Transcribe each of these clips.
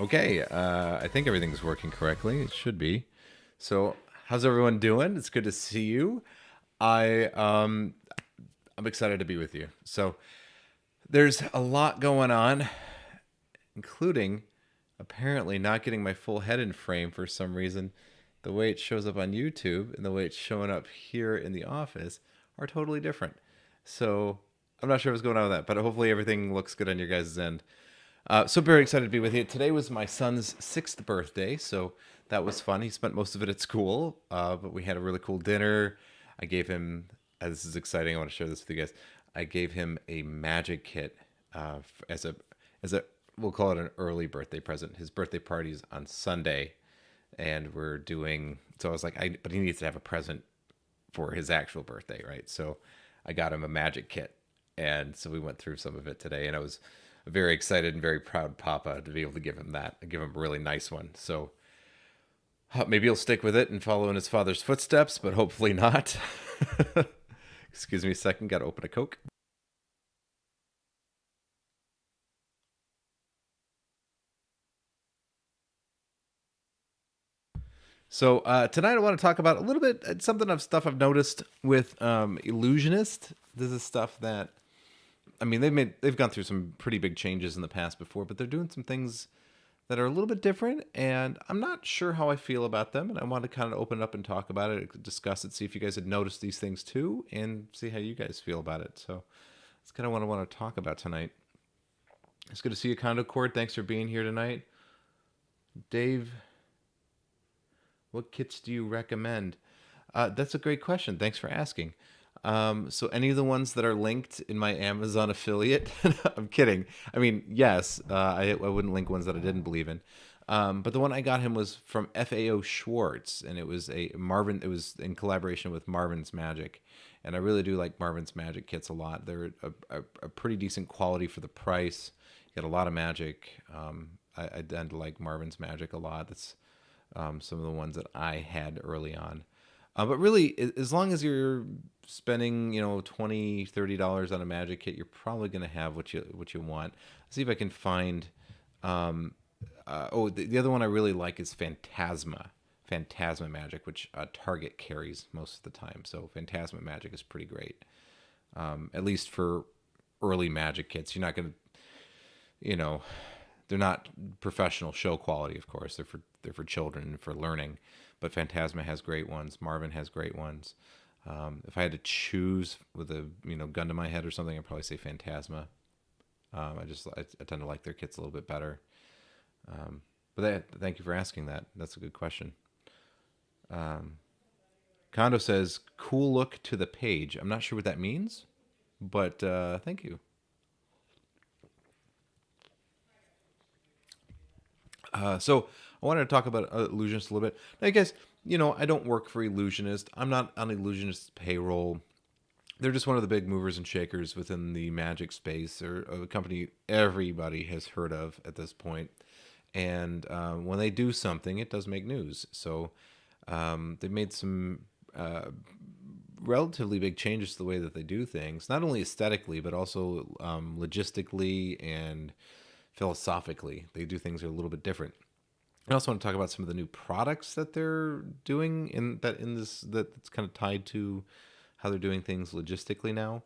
Okay, I think everything's working correctly. It should be. So, how's everyone doing? It's good to see you. I I'm excited to be with you. So, there's a lot going on, including apparently not getting my full head in frame for some reason. The way it shows up on YouTube and the way it's showing up here in the office are totally different. So, I'm not sure what's going on with that, but hopefully everything looks good on your guys' end. So very excited to be with you. Today was my son's 6th birthday, so that was fun. He spent most of it at school, but we had a really cool dinner. I gave him, this is exciting, I want to share this with you guys. I gave him a magic kit as a we'll call it an early birthday present. His birthday party's on Sunday, and we're doing, so I was like, but he needs to have a present for his actual birthday, right? So I got him a magic kit, and so we went through some of it today, and I was very excited and very proud papa to be able to give him that, give him a really nice one. So maybe he'll stick with it and follow in his father's footsteps, but hopefully not. Excuse me a second, got to open a Coke. So tonight I want to talk about a little bit something of stuff I've noticed with Ellusionist. This is stuff that, I mean, they've gone through some pretty big changes in the past before, but they're doing some things that are a little bit different, and I'm not sure how I feel about them, and I want to kind of open it up and talk about it, discuss it, see if you guys had noticed these things too, and see how you guys feel about it. So that's kind of what I want to talk about tonight. It's good to see you, Condo Cord. Thanks for being here tonight. Dave, what kits do you recommend? That's a great question. Thanks for asking. So any of the ones that are linked in my Amazon affiliate, I'm kidding. I mean, yes, I wouldn't link ones that I didn't believe in. But the one I got him was from FAO Schwartz, and it was it was in collaboration with Marvin's Magic. And I really do like Marvin's Magic kits a lot. They're a pretty decent quality for the price. You got a lot of magic. I tend to like Marvin's Magic a lot. That's some of the ones that I had early on. But really, as long as you're spending, $20, $30 on a magic kit, you're probably going to have what you want. Let's see if I can find. Um, the other one I really like is Phantasma Magic, which Target carries most of the time. So Phantasma Magic is pretty great, at least for early Magic kits. You're not going to, you know, they're not professional show quality, of course. They're for children and for learning. But Phantasma has great ones. Marvin has great ones. If I had to choose with a gun to my head or something, I'd probably say Phantasma. I tend to like their kits a little bit better. Thank you for asking that. That's a good question. Kondo says, "Cool look to the page." I'm not sure what that means, but thank you. So I wanted to talk about Illusionist a little bit. Now, you guys, I don't work for Illusionist. I'm not on Illusionist's payroll. They're just one of the big movers and shakers within the magic space, or a company everybody has heard of at this point. And when they do something, it does make news. So they've made some relatively big changes to the way that they do things, not only aesthetically, but also logistically and philosophically. They do things that are a little bit different. I also want to talk about some of the new products that they're doing that's kind of tied to how they're doing things logistically now,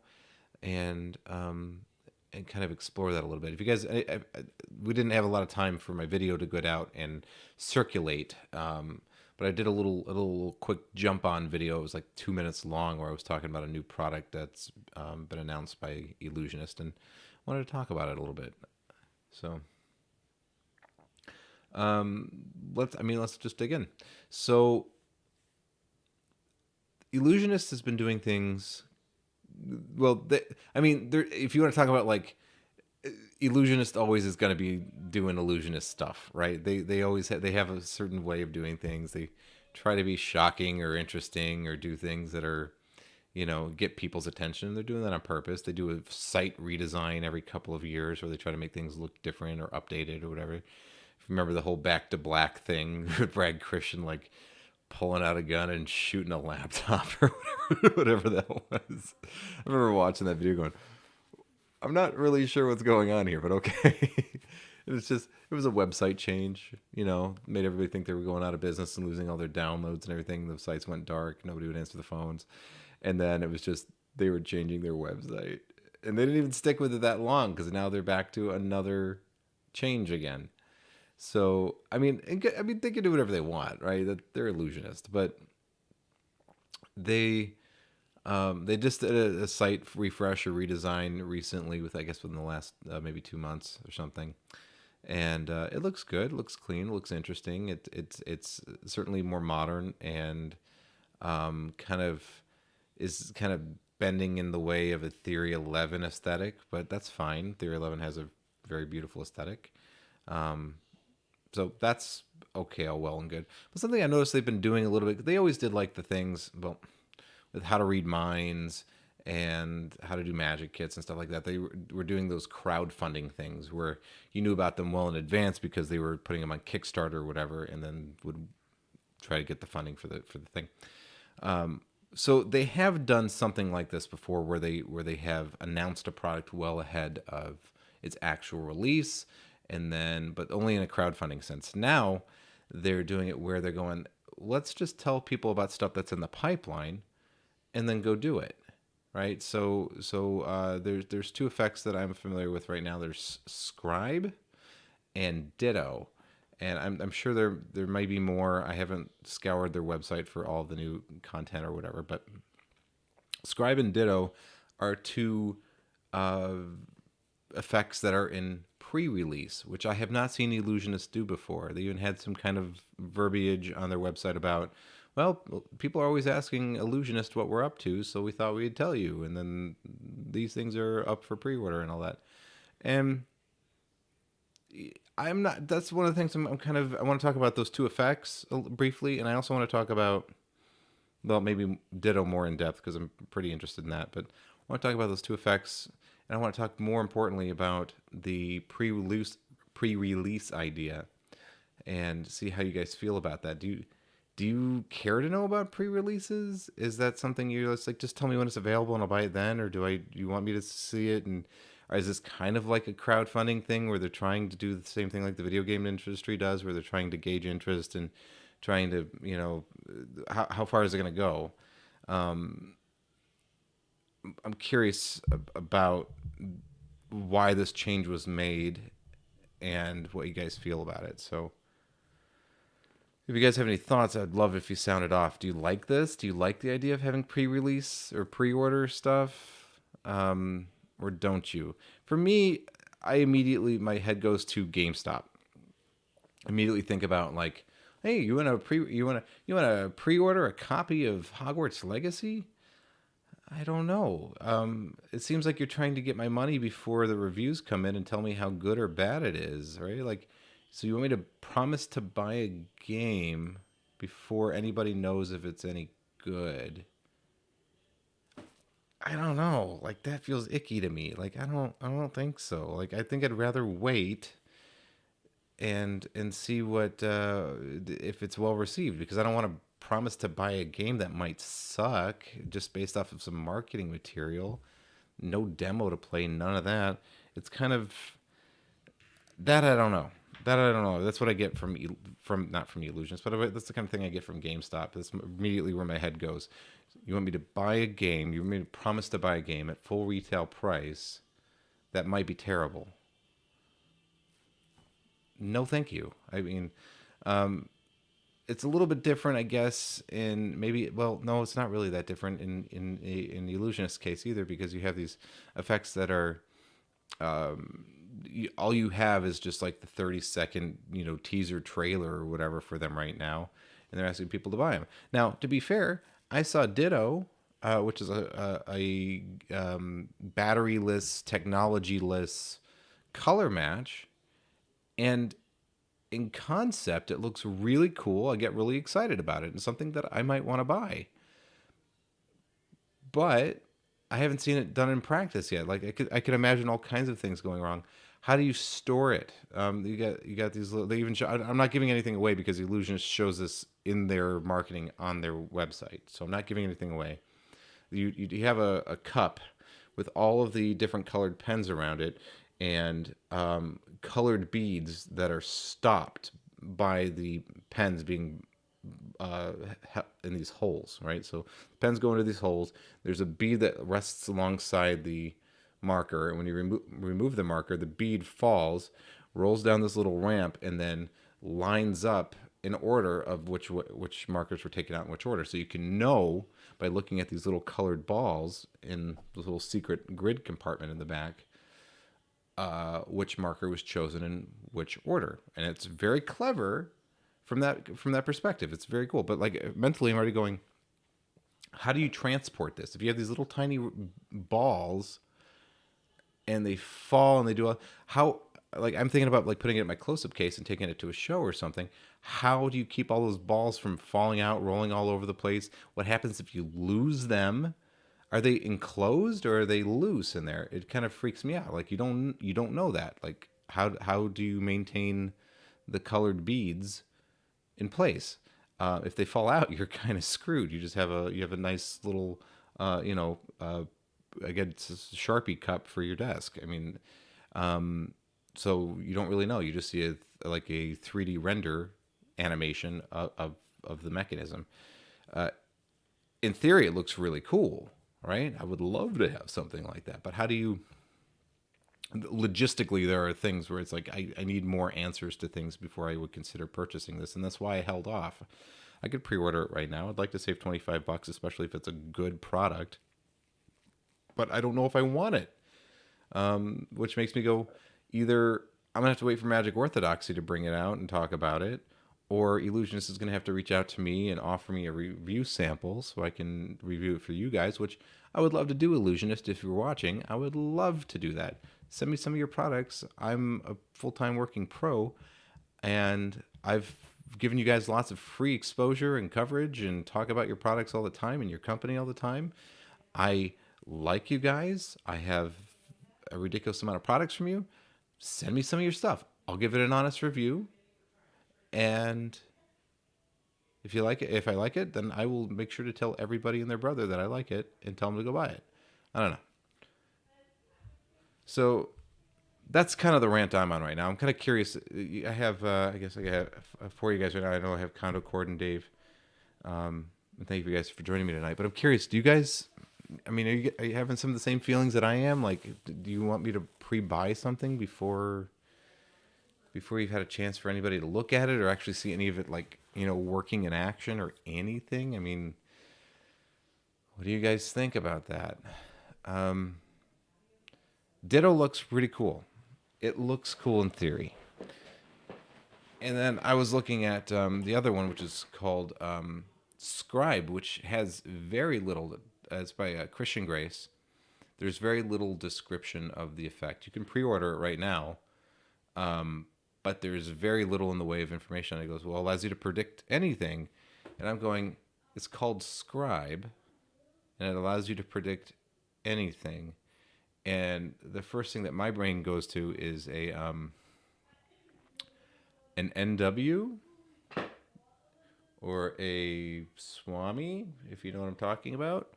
and kind of explore that a little bit. If you guys, we didn't have a lot of time for my video to get out and circulate, but I did a little quick jump on video. It was like 2 minutes long, where I was talking about a new product that's been announced by Ellusionist, and wanted to talk about it a little bit. So let's just dig in. So Illusionist has been doing things. Well, if you want to talk about, like, Illusionist always is going to be doing Illusionist stuff, right? They always they have a certain way of doing things. They try to be shocking or interesting, or do things that are, get people's attention. They're doing that on purpose. They do a site redesign every couple of years, where they try to make things look different or updated or whatever. Remember the whole Back to Black thing with Brad Christian, like, pulling out a gun and shooting a laptop or whatever that was. I remember watching that video going, I'm not really sure what's going on here, but okay. It was a website change, made everybody think they were going out of business and losing all their downloads and everything. The sites went dark. Nobody would answer the phones. And then it was just, they were changing their website. And they didn't even stick with it that long, because now they're back to another change again. So, they can do whatever they want, right? That they're Illusionist, but they just did a site refresh or redesign recently, within the last maybe 2 months or something, and it looks good, looks clean, looks interesting. It's certainly more modern, and kind of bending in the way of a Theory 11 aesthetic, but that's fine. Theory 11 has a very beautiful aesthetic. So that's okay, all well and good. But something I noticed they've been doing a little bit, they always did, like, the things, well, with how to read minds and how to do magic kits and stuff like that. They were doing those crowdfunding things where you knew about them well in advance, because they were putting them on Kickstarter or whatever, and then would try to get the funding for the thing. So they have done something like this before, where they have announced a product well ahead of its actual release, but only in a crowdfunding sense. Now they're doing it where they're going, let's just tell people about stuff that's in the pipeline, and then go do it, right? So there's two effects that I'm familiar with right now. There's Scribe and Ditto, and I'm sure there might be more. I haven't scoured their website for all the new content or whatever, but Scribe and Ditto are two effects that are in pre-release, which I have not seen Illusionists do before. They even had some kind of verbiage on their website about, well, people are always asking Illusionist what we're up to, so we thought we'd tell you. And then these things are up for pre-order and all that. And I'm not. That's one of the things I want to talk about those two effects briefly, and I also want to talk about, well, maybe Ditto more in depth, because I'm pretty interested in that. But I want to talk about those two effects, and I want to talk more importantly about the pre-release idea, and see how you guys feel about that. Do Do you care to know about pre-releases? Is that something you're just like, just tell me when it's available and I'll buy it then, or do you want me to see it? And or is this kind of like a crowdfunding thing where they're trying to do the same thing like the video game industry does, where they're trying to gauge interest and trying to, how far is it going to go? Um, I'm curious about why this change was made and what you guys feel about it. So if you guys have any thoughts, I'd love if you sounded off. Do you like this? Do you like the idea of having pre-release or pre-order stuff? Or don't you? For me, I immediately, my head goes to GameStop. I immediately think about like, hey, you want to pre-order a copy of Hogwarts Legacy? I don't know. It seems like you're trying to get my money before the reviews come in and tell me how good or bad it is, right? Like, so you want me to promise to buy a game before anybody knows if it's any good? I don't know. Like that feels icky to me. Like I don't think so. Like I think I'd rather wait and see what if it's well received, because I don't want to promise to buy a game that might suck just based off of some marketing material. No demo to play, none of that. It's kind of that I don't know. That I don't know. That's what I get from not from Ellusionist, but that's the kind of thing I get from GameStop. That's immediately where my head goes. You want me to buy a game? You want me to promise to buy a game at full retail price that might be terrible? No, thank you. I mean, um, it's a little bit different, I guess. In maybe, well, no, it's not really that different in the Illusionist case either, because you have these effects that are all you have is just like the 30-second teaser trailer or whatever for them right now, and they're asking people to buy them. Now, to be fair, I saw Ditto, which is a batteryless, technologyless color match, and in concept, it looks really cool. I get really excited about it, and something that I might want to buy. But I haven't seen it done in practice yet. Like I could imagine all kinds of things going wrong. How do you store it? You got these little. They even show, I'm not giving anything away because Illusionist shows this in their marketing on their website, so I'm not giving anything away. You have a cup with all of the different colored pens around it, and colored beads that are stopped by the pens being in these holes, right? So pens go into these holes. There's a bead that rests alongside the marker, and when you remove the marker, the bead falls, rolls down this little ramp, and then lines up in order of which markers were taken out in which order. So you can know by looking at these little colored balls in the little secret grid compartment in the back which marker was chosen in which order, and it's very clever from that perspective. It's very cool. But like mentally, I'm already going, how do you transport this? If you have these little tiny balls and they fall and they do how, like I'm thinking about like putting it in my close-up case and taking it to a show or something. How do you keep all those balls from falling out, rolling all over the place? What happens if you lose them? Are they enclosed or are they loose in there? It kind of freaks me out. Like you don't know that. Like how do you maintain the colored beads in place? If they fall out, you're kind of screwed. You just have a nice little again, it's a Sharpie cup for your desk. I mean, so you don't really know. You just see like a 3D render animation of the mechanism. In theory, it looks really cool, right? I would love to have something like that. But how do you logistically, there are things where it's like I need more answers to things before I would consider purchasing this, and that's why I held off. I could pre-order it right now. I'd like to save $25, especially if it's a good product. But I don't know if I want it, which makes me go, either I'm gonna have to wait for Magic Orthodoxy to bring it out and talk about it, or Illusionist is gonna have to reach out to me and offer me a review sample so I can review it for you guys, which I would love to do. Illusionist, if you're watching, I would love to do that. Send me some of your products. I'm a full-time working pro, and I've given you guys lots of free exposure and coverage and talk about your products all the time and your company all the time. I like you guys. I have a ridiculous amount of products from you. Send me some of your stuff. I'll give it an honest review. And if I like it, then I will make sure to tell everybody and their brother that I like it and tell them to go buy it. I don't know. So that's kind of the rant I'm on right now. I'm kind of curious. I have, I guess I have for you guys right now. I know I have Condo, Cord, and Dave. And thank you guys for joining me tonight. But I'm curious, do you guys? I mean, are you having some of the same feelings that I am? Like, do you want me to pre-buy something before you've had a chance for anybody to look at it or actually see any of it, like, working in action or anything? I mean, what do you guys think about that? Um, Ditto looks pretty cool. It looks cool in theory. And then I was looking at the other one, which is called Scribe, which has very little. It's by Christian Grace. There's very little description of the effect. You can pre-order it right now, but there's very little in the way of information. And it goes, well, it allows you to predict anything. And I'm going, it's called Scribe, and it allows you to predict anything. And the first thing that my brain goes to is an NW or a Swami, if you know what I'm talking about.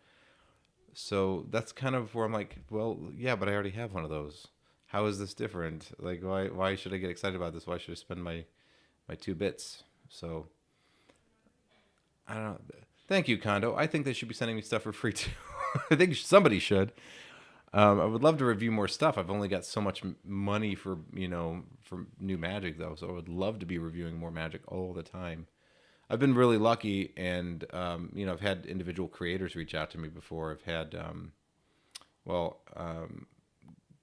So that's kind of where I'm like, well, yeah, but I already have one of those. How is this different? Like, why should I get excited about this? Why should I spend my 2 bits? So I don't know. Thank you, Condo. I think they should be sending me stuff for free too. I think somebody should. I would love to review more stuff. I've only got so much money for new Magic though, so I would love to be reviewing more Magic all the time. I've been really lucky, and I've had individual creators reach out to me before. I've had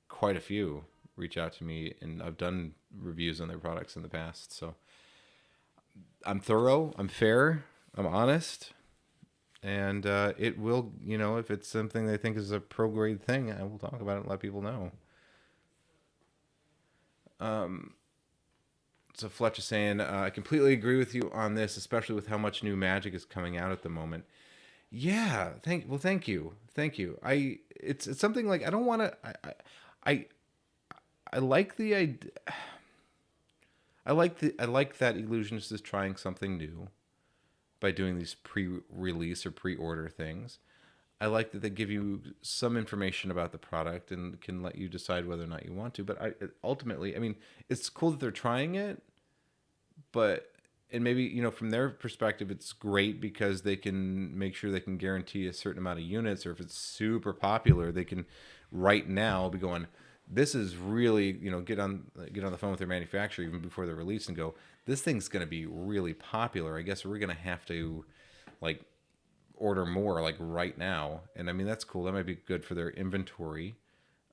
quite a few reach out to me, and I've done reviews on their products in the past. So I'm thorough, I'm fair, I'm honest. And it will, if it's something they think is a pro grade thing, I will talk about it and let people know. So Fletch is saying, I completely agree with you on this, especially with how much new Magic is coming out at the moment. Yeah, thank you. It's something like I don't want to. I like the idea. I like that Ellusionist is trying something new by doing these pre-release or pre-order things. I like that they give you some information about the product and can let you decide whether or not you want to. But ultimately, I mean, it's cool that they're trying it, and maybe, from their perspective, it's great because they can make sure they can guarantee a certain amount of units, or if it's super popular, they can right now be going, this is really, get on the phone with their manufacturer even before they're released and go, this thing's going to be really popular. I guess we're going to have to like order more like right now. And I mean, that's cool. That might be good for their inventory,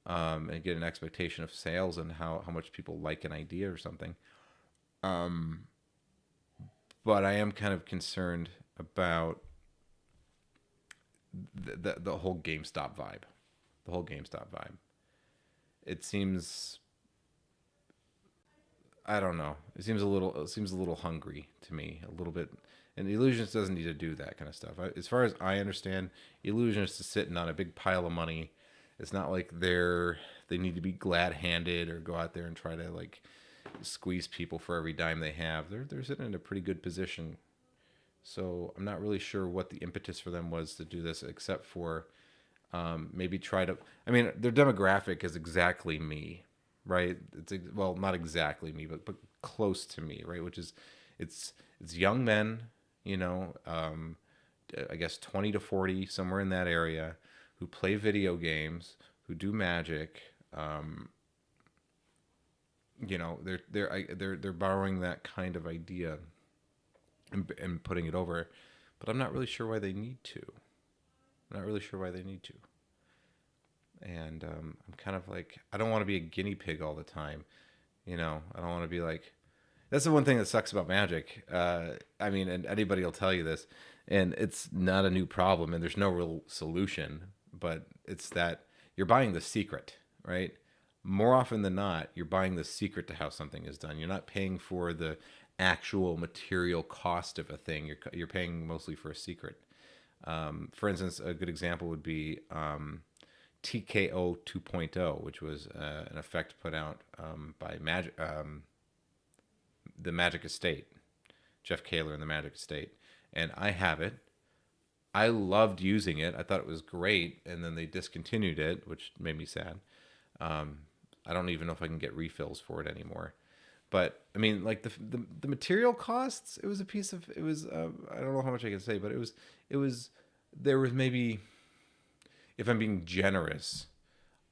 and get an expectation of sales and how much people like an idea or something. But I am kind of concerned about the whole GameStop vibe. It seems, I don't know. It seems a little hungry to me, a little bit. And Ellusionist doesn't need to do that kind of stuff. As far as I understand, Ellusionist is sitting on a big pile of money. It's not like they need to be glad-handed or go out there and try to like squeeze people for every dime they have. They're sitting in a pretty good position. So I'm not really sure what the impetus for them was to do this, except for maybe try to. I mean, their demographic is exactly me, right? Well, not exactly me, but close to me, right? Which is, it's young men, I guess 20 to 40, somewhere in that area, who play video games, who do Magic. They're borrowing that kind of idea and putting it over, but I'm not really sure why they need to. And I'm kind of like, I don't want to be a guinea pig all the time. I don't want to be like, that's the one thing that sucks about Magic. I mean, and anybody will tell you this, and it's not a new problem, and there's no real solution, but it's that you're buying the secret, right? More often than not, you're buying the secret to how something is done. You're not paying for the actual material cost of a thing. You're paying mostly for a secret. For instance, a good example would be TKO 2.0, which was an effect put out by the Magic Estate, Jeff Kaler and the Magic Estate. and I have it. I loved using it. I thought it was great, and then they discontinued it, which made me sad. Um, I don't even know if I can get refills for it anymore. But I mean, like the material costs, it was a piece of it was I don't know how much I can say, but it was there was maybe, if I'm being generous,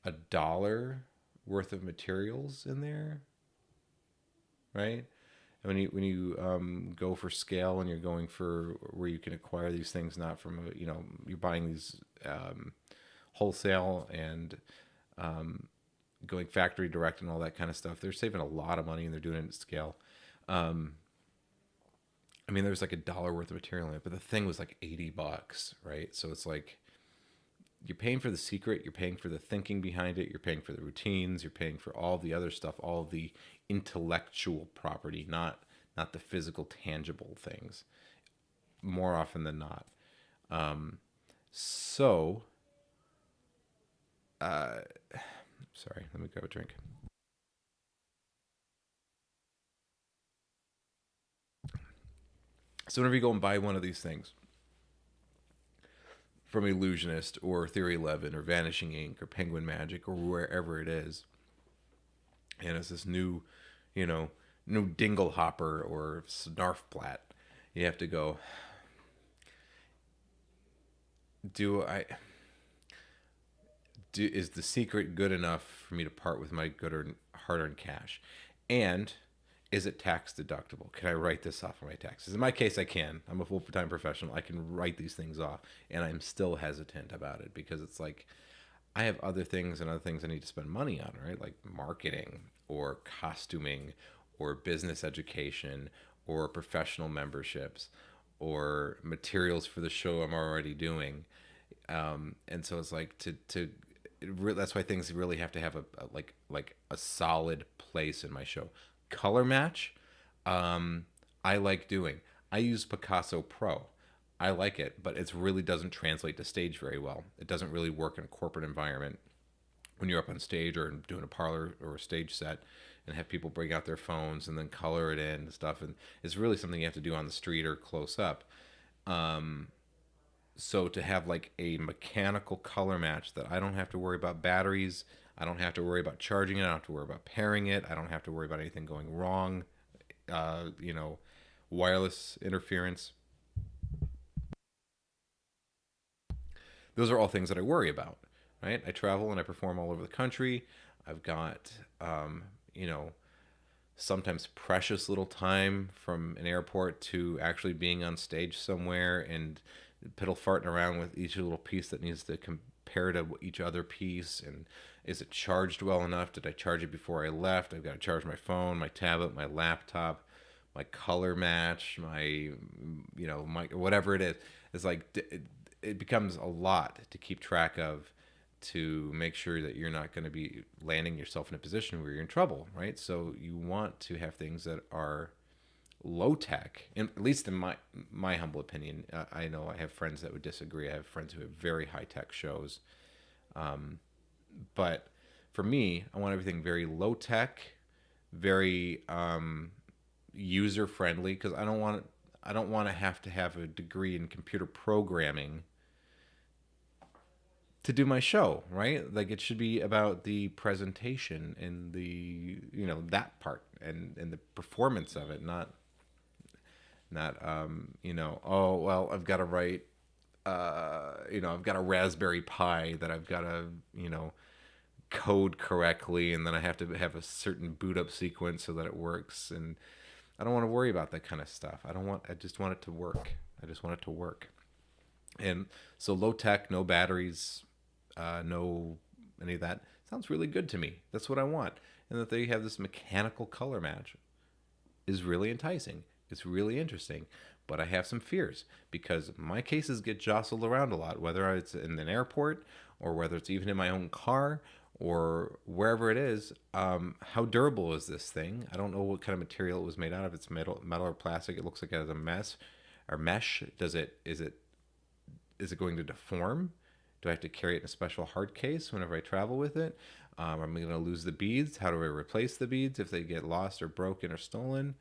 $1 worth of materials in there, right? And when you go for scale and you're going for where you can acquire these things not from you're buying these wholesale and going factory direct and all that kind of stuff, they're saving a lot of money and they're doing it at scale. Um, I mean, there's like $1 worth of material in it, but the thing was like $80, right? So it's like you're paying for the secret, you're paying for the thinking behind it, you're paying for the routines, you're paying for all the other stuff, all the intellectual property, not the physical tangible things, more often than not. Um, so, uh, sorry, let me grab a drink. So whenever you go and buy one of these things from Illusionist or Theory 11 or Vanishing Ink or Penguin Magic or wherever it is, and it's this you know, new Dingle Hopper or Snarfplat, you have to go, do I is the secret good enough for me to part with my good hard-earned cash, and is it tax deductible? Can I write this off of my taxes? In my case, I can. I'm a full-time professional. I can write these things off, and I'm still hesitant about it because it's like I have other things and other things I need to spend money on, right? Like marketing or costuming or business education or professional memberships or materials for the show I'm already doing. And so it's like that's why things really have to have like a solid place in my show. Color match, um, I like doing. I use Picasso Pro. I like it, but it really doesn't translate to stage very well. It doesn't really work in a corporate environment when you're up on stage or doing a parlor or a stage set and have people bring out their phones and then color it in and stuff. And it's really something you have to do on the street or close up. Um, so to have like a mechanical color match that I don't have to worry about batteries, I don't have to worry about charging it, I don't have to worry about pairing it, I don't have to worry about anything going wrong, uh, you know, wireless interference. Those are all things that I worry about, right? I travel and I perform all over the country. I've got, um, you know, sometimes precious little time from an airport to actually being on stage somewhere and piddle farting around with each little piece that needs to compare to each other piece. And is it charged well enough? Did I charge it before I left? I've got to charge my phone, my tablet, my laptop, my color match, my whatever it is. It's like it becomes a lot to keep track of, to make sure that you're not going to be landing yourself in a position where you're in trouble, right? So you want to have things that are low tech, and at least in my humble opinion. I know I have friends that would disagree. I have friends who have very high tech shows, but for me, I want everything very low tech, very user friendly, because I don't want to have a degree in computer programming to do my show, right? Like it should be about the presentation and that part and the performance of it, not oh well, I've got to write I've got a Raspberry Pi that I've got to, code correctly, and then I have to have a certain boot up sequence so that it works, and I don't want to worry about that kind of stuff. I just want it to work. I just want it to work. And so low tech, no batteries, no any of that sounds really good to me. That's what I want. And that they have this mechanical color match is really enticing. It's really interesting. But I have some fears because my cases get jostled around a lot, whether it's in an airport or whether it's even in my own car or wherever it is. How durable is this thing? I don't know what kind of material it was made out of. It's metal or plastic. It looks like it has a mess or mesh. Is it going to deform? Do I have to carry it in a special hard case whenever I travel with it? Am I going to lose the beads? How do I replace the beads if they get lost or broken or stolen?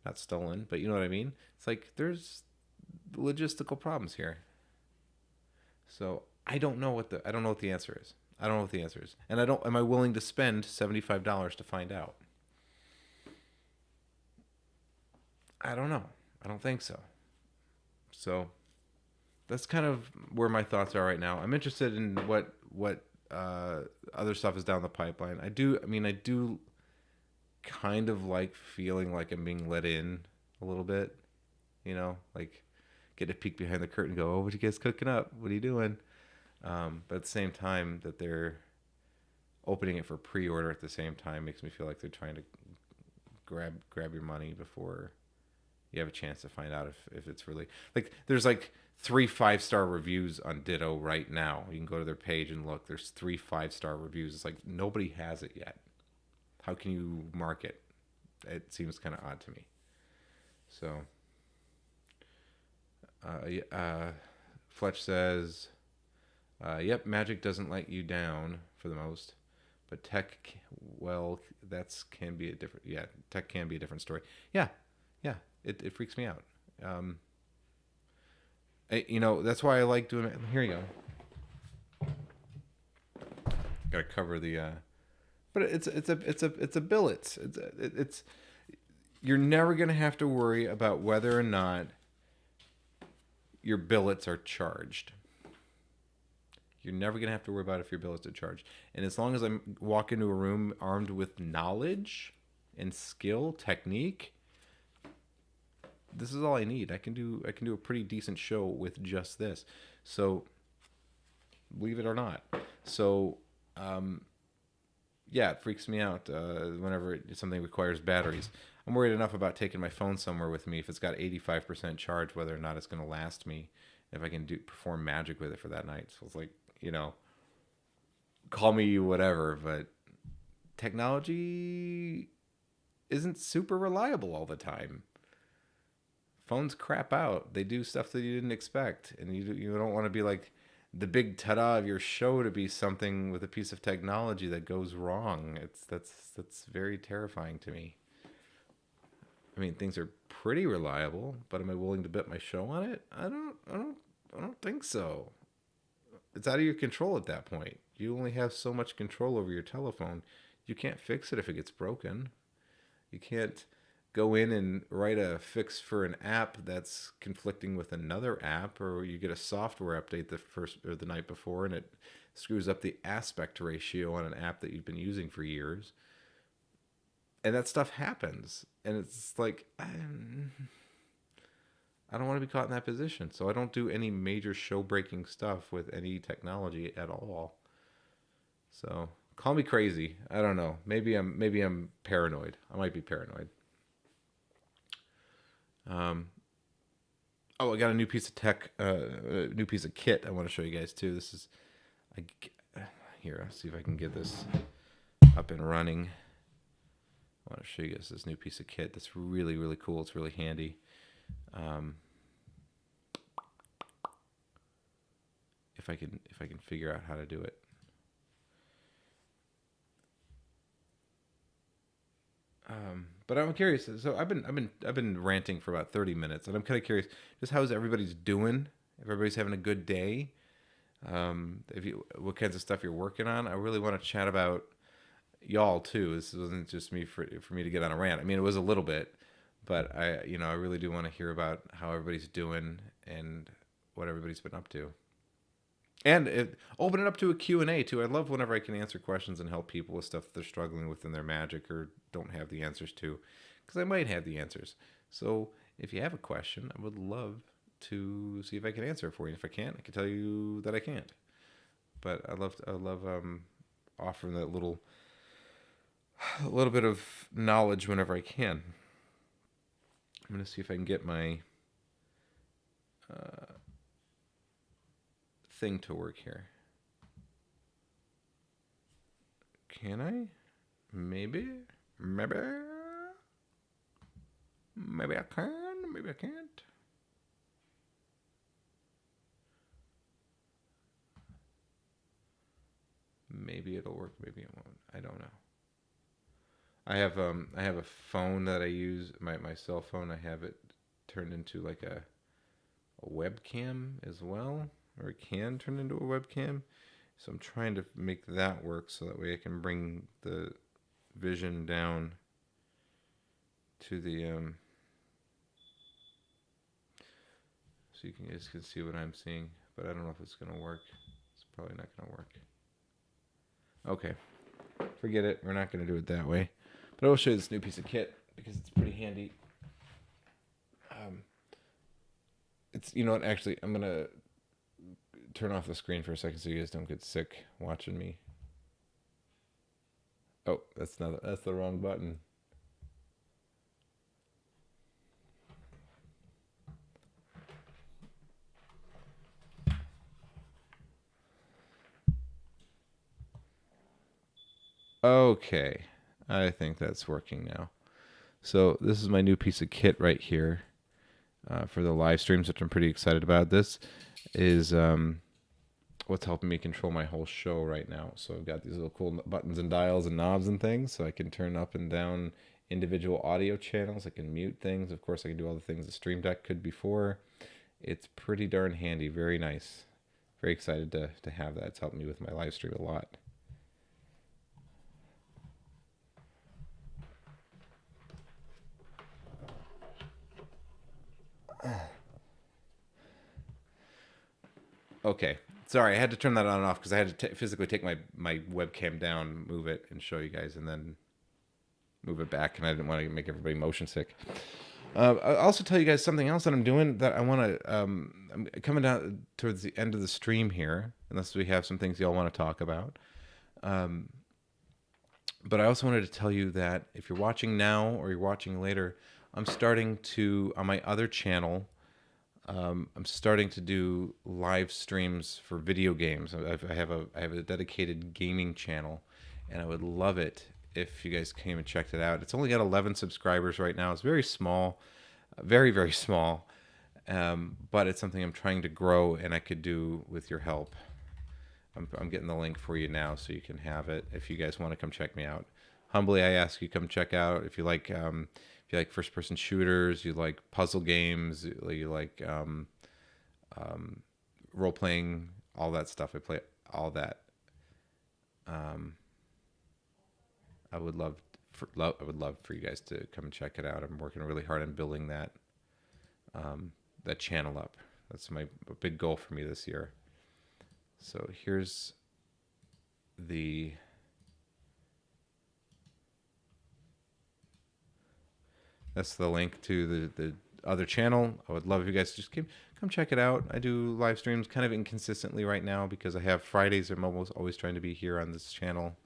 Not stolen, but you know what I mean? It's like logistical problems here. So I don't know what the answer is. I don't know what the answer is, and I don't. Am I willing to spend $75 to find out? I don't know. I don't think so. So that's kind of where my thoughts are right now. I'm interested in what other stuff is down the pipeline. I do. I mean, I do kind of like feeling like I'm being let in a little bit. Like get a peek behind the curtain and go, oh, what you guys cooking up? What are you doing? But at the same time that they're opening it for pre-order at the same time makes me feel like they're trying to grab your money before you have a chance to find out if it's really like there's like 3 5-star reviews on Ditto right now. You can go to their page and look. There's 3 5-star reviews. It's like nobody has it yet. How can you mark it? It seems kind of odd to me. So, Fletch says, "Yep, Magic doesn't let you down for the most, but tech, well, that's can be a different. Yeah, tech can be a different story. Yeah, yeah, it freaks me out. That's why I like doing it. Here you go. Got to cover the, but it's a billet. It's you're never gonna have to worry about whether or not your billets are charged. You're never going to have to worry about if your billets are charged. And as long as I walk into a room armed with knowledge and skill, technique, this is all I need. I can do a pretty decent show with just this. So, believe it or not. So, yeah, it freaks me out whenever something requires batteries. I'm worried enough about taking my phone somewhere with me if it's got 85% charge, whether or not it's going to last me, if I can perform magic with it for that night. So it's like, call me whatever, but technology isn't super reliable all the time. Phones crap out. They do stuff that you didn't expect, and you don't want to be like the big ta-da of your show to be something with a piece of technology that goes wrong. That's very terrifying to me. I mean, things are pretty reliable, but am I willing to bet my show on it? I don't think so. It's out of your control at that point. You only have so much control over your telephone. You can't fix it if it gets broken. You can't go in and write a fix for an app that's conflicting with another app, or you get a software update the first or the night before and it screws up the aspect ratio on an app that you've been using for years. And that stuff happens. And it's like, I don't want to be caught in that position. So I don't do any major show-breaking stuff with any technology at all. So call me crazy. I don't know. Maybe I'm paranoid. I might be paranoid. I got a new piece of tech, a new piece of kit I want to show you guys too. This is, here, I'll see if I can get this up and running. I want to show you guys this new piece of kit that's really, really cool. It's really handy. If I can figure out how to do it. But I'm curious. So I've been ranting for about 30 minutes, and I'm kind of curious just how's everybody's doing. If everybody's having a good day. What kinds of stuff you're working on. I really want to chat about y'all too. This wasn't just me for me to get on a rant. I mean, it was a little bit, but I really do want to hear about how everybody's doing and what everybody's been up to. And open it up to a Q&A too. I love whenever I can answer questions and help people with stuff they're struggling with in their magic or don't have the answers to, because I might have the answers. So if you have a question, I would love to see if I can answer it for you. If I can't, I can tell you that I can't. But I love offering that little bit of knowledge whenever I can. I'm going to see if I can get my thing to work here. Can I? Maybe I can. Maybe I can't. Maybe it'll work. Maybe it won't. I don't know. I have a phone that I use, my cell phone. I have it turned into like a a webcam as well, or it can turn into a webcam. So I'm trying to make that work so that way I can bring the vision down to the so you guys can see what I'm seeing, but I don't know if it's gonna work. It's probably not gonna work. Okay, forget it. We're not gonna do it that way. But I will show you this new piece of kit because it's pretty handy. It's, you know what? Actually, I'm gonna turn off the screen for a second so you guys don't get sick watching me. Oh, that's the wrong button. Okay, I think that's working now. So this is my new piece of kit right here for the live streams, which I'm pretty excited about. This is what's helping me control my whole show right now. So I've got these little cool buttons and dials and knobs and things, so I can turn up and down individual audio channels. I can mute things. Of course, I can do all the things the Stream Deck could before. It's pretty darn handy. Very nice. Very excited to have that. It's helped me with my live stream a lot. Okay, sorry, I had to turn that on and off because I had to physically take my webcam down, move it, and show you guys, and then move it back, and I didn't want to make everybody motion sick. I'll also tell you guys something else that I'm doing that I want to. I'm coming down towards the end of the stream here, unless we have some things y'all want to talk about. But I also wanted to tell you that if you're watching now or you're watching later, I'm starting to, on my other channel, I'm starting to do live streams for video games. I have a dedicated gaming channel, and I would love it if you guys came and checked it out. It's only got 11 subscribers right now. It's very small, very, very small, but it's something I'm trying to grow, and I could do with your help. I'm getting the link for you now so you can have it if you guys want to come check me out. Humbly, I ask you come check out if you like first-person shooters, you like puzzle games, you like role-playing, all that stuff. I play all that. I would love for you guys to come and check it out. I'm working really hard on building that channel up. That's a big goal for me this year. So here's that's the link to the other channel. I would love if you guys just come check it out. I do live streams kind of inconsistently right now because I have Fridays. I'm always trying to be here on this channel,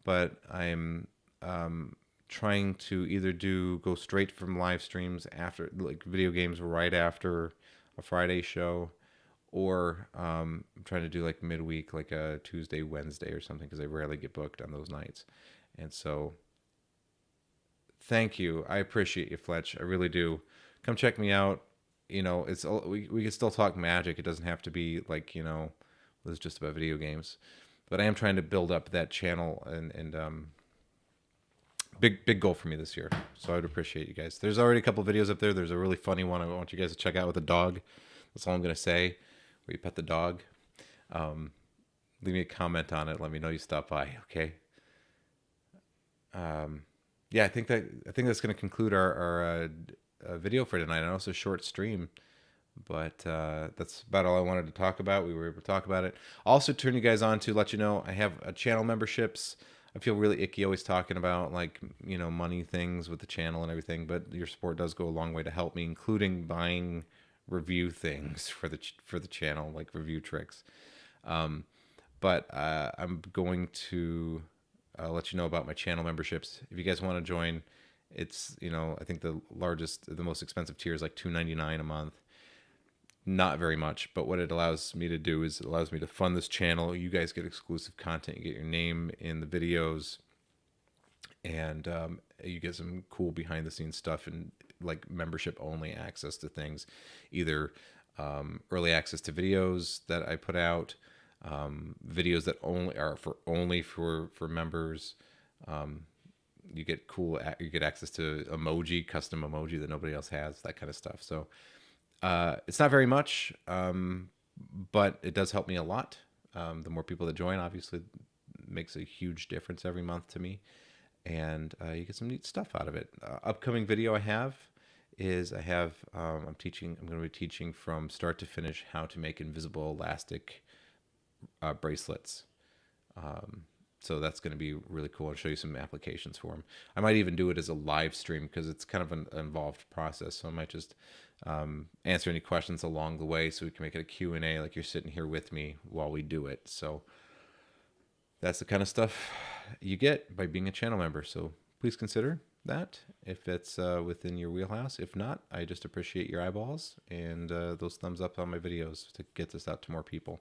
but I'm trying to either go straight from live streams after, like video games right after a Friday show, or I'm trying to do like midweek, like a Tuesday, Wednesday or something, because I rarely get booked on those nights. And so thank you. I appreciate you, Fletch. I really do. Come check me out. You know, we can still talk Magic. It doesn't have to be like, it's just about video games. But I am trying to build up that channel, and big goal for me this year. So I would appreciate you guys. There's already a couple videos up there. There's a really funny one I want you guys to check out with a dog. That's all I'm gonna say. Where you pet the dog. Leave me a comment on it. Let me know you stopped by. Okay. Yeah, I think that's going to conclude our video for tonight. I know it's a short stream, but that's about all I wanted to talk about. We were able to talk about it. I'll also turn you guys on to let you know I have channel memberships. I feel really icky always talking about money things with the channel and everything, but your support does go a long way to help me, including buying review things for the channel, like review tricks. But I'm going to let you know about my channel memberships. If you guys want to join, it's I think the most expensive tier is like $2.99 a month. Not very much, but what it allows me to do is it allows me to fund this channel. You guys get exclusive content. You get your name in the videos, and you get some cool behind the scenes stuff and like membership only access to things, either early access to videos that I put out, videos that only for members. You get access to custom emoji that nobody else has, that kind of stuff. So It's not very much, but it does help me a lot. The more people that join, obviously, makes a huge difference every month to me, and you get some neat stuff out of it. Upcoming video I have is I'm going to be teaching from start to finish how to make invisible elastic bracelets. So that's going to be really cool. I'll show you some applications for them. I might even do it as a live stream because it's kind of an involved process. So I might just answer any questions along the way so we can make it a Q&A like you're sitting here with me while we do it. So that's the kind of stuff you get by being a channel member. So please consider that if it's within your wheelhouse. If not, I just appreciate your eyeballs and those thumbs up on my videos to get this out to more people.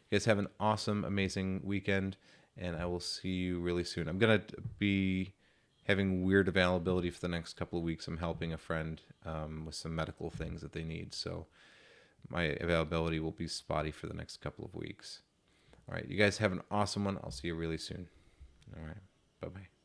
You guys have an awesome, amazing weekend, and I will see you really soon. I'm going to be having weird availability for the next couple of weeks. I'm helping a friend with some medical things that they need, so my availability will be spotty for the next couple of weeks. All right, you guys have an awesome one. I'll see you really soon. All right, bye-bye.